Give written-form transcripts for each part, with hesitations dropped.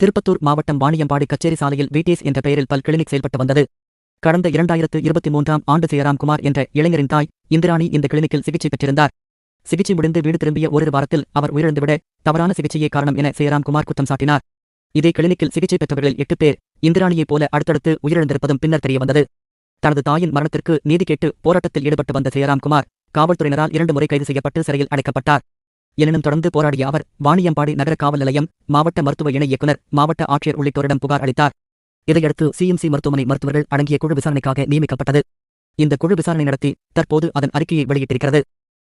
திருப்பத்தூர் மாவட்டம் வாணியம்பாடி கச்சேரி சாலையில் விடிஎஸ் என்ற பெயரில் பல் கிளினிக் செயல்பட்டு வந்தது. கடந்த 2023ஆம் ஆண்டு ஜெயராம்குமார் என்ற இளைஞரின் தாய் இந்திராணி இந்த கிளினிக்கில் சிகிச்சை பெற்றிருந்தார். சிகிச்சை முடிந்து வீடு திரும்பிய ஓரிரு வாரத்தில் அவர் உயிரிழந்துவிட தவறான சிகிச்சையே காரணம் என ஜெயராம்குமார் குற்றம் சாட்டினார். இதே கிளினிக்கில் சிகிச்சை பெற்றவர்களில் 8 பேர் இந்திராணியைப் போல அடுத்தடுத்து உயிரிழந்திருப்பதும் பின்னர் தெரியவந்தது. தனது தாயின் மரணத்திற்கு நீதி கேட்டு போராட்டத்தில் ஈடுபட்டு வந்த ஜெயராம்குமார் காவல்துறையினரால் 2 முறை கைது செய்யப்பட்டு சிறையில் அடைக்கப்பட்டார். எனினும் தொடர்ந்து போராடிய அவர் வாணியம்பாடி நகர காவல் நிலையம், மாவட்ட மருத்துவ இணை இயக்குநர், மாவட்ட ஆட்சியர் உள்ளிட்டோரிடம் புகார் அளித்தார். இதையடுத்து சிஎம்சி மருத்துவமனை மருத்துவர்கள் அடங்கிய குழு விசாரணைக்காக நியமிக்கப்பட்டது. இந்த குழு விசாரணை நடத்தி தற்போது அதன் அறிக்கையை வெளியிட்டிருக்கிறது.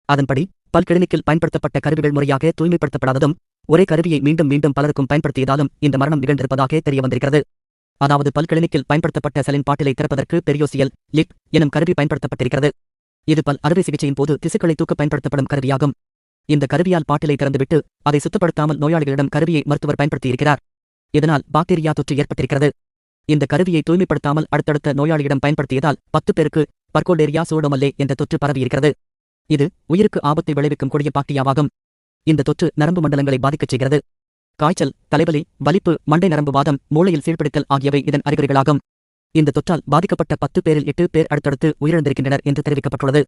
அதன்படி பல் கிளினிக்கில் பயன்படுத்தப்பட்ட கருவிகள் முறையாக தூய்மைப்படுத்தப்படாததும், ஒரே கருவியை மீண்டும் மீண்டும் பலருக்கும் பயன்படுத்தியதாலும் இந்த மரணம் நிகழ்ந்திருப்பதாக தெரியவந்திருக்கிறது. அதாவது பல் கிளினிக்கில் பயன்படுத்தப்பட்ட சலின் பாட்டிலை திறப்பதற்கு பெரியோசியல் லிப் எனும் கருவி பயன்படுத்தப்பட்டிருக்கிறது. இது பல் அறுவை சிகிச்சையின் போது திசுக்களை தூக்க பயன்படுத்தப்படும் கருவியாகும். இந்த கருவியால் பாட்டிலை திறந்துவிட்டு அதை சுத்தப்படுத்தாமல் நோயாளிகளிடம் கருவியை மருத்துவர் பயன்படுத்தியிருக்கிறார். இதனால் பாக்டீரியா தொற்று ஏற்பட்டிருக்கிறது. இந்த கருவியை தூய்மைப்படுத்தாமல் அடுத்தடுத்த நோயாளியிடம் பயன்படுத்தியதால் 10 பேருக்கு பர்கோடேரியா சூடோமல்லே என்ற தொற்று பரவியிருக்கிறது. இது உயிருக்கு ஆபத்தை விளைவிக்கும் கொடிய பாக்டீரியாவாகும். இந்த தொற்று நரம்பு மண்டலங்களை பாதிக்கச் செய்கிறது. காய்ச்சல், தலைவலி, வலிப்பு, மண்டை நரம்பு வாதம், மூளையில் சீழ்பிடித்தல் ஆகியவை இதன் அறிகுறிகளாகும். இந்த தொற்றால் பாதிக்கப்பட்ட 10 பேரில் 8 பேர் அடுத்தடுத்து உயிரிழந்திருக்கின்றனர் என்று தெரிவிக்கப்பட்டுள்ளது.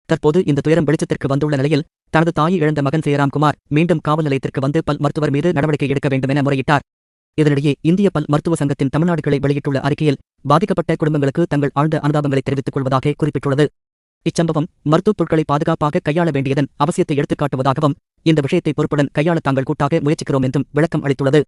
தற்போது இந்த துயரம் வெளிச்சத்திற்கு வந்துள்ள நிலையில் தனது தாயை இழந்த மகன் ஜெயராம்குமார் மீண்டும் காவல் நிலையத்திற்கு வந்து பல் மருத்துவர் மீது நடவடிக்கை எடுக்க வேண்டும் என முறையிட்டார். இதனிடையே இந்திய பல் மருத்துவ சங்கத்தின் தமிழ்நாடு கிளை வெளியிட்டுள்ள அறிக்கையில் பாதிக்கப்பட்ட குடும்பங்களுக்கு தங்கள் ஆழ்ந்த அனுதாபங்களை தெரிவித்துக் கொள்வதாக குறிப்பிட்டுள்ளது. இச்சம்பவம் மருத்துவப் பொருட்களை பாதுகாப்பாக கையாள வேண்டியதன் அவசியத்தை எடுத்துக்காட்டுவதாகவும், இந்த விஷயத்தை பொறுப்புடன் கையாள தாங்கள் கூட்டாக முயற்சிக்கிறோம் என்றும் விளக்கம் அளித்துள்ளது.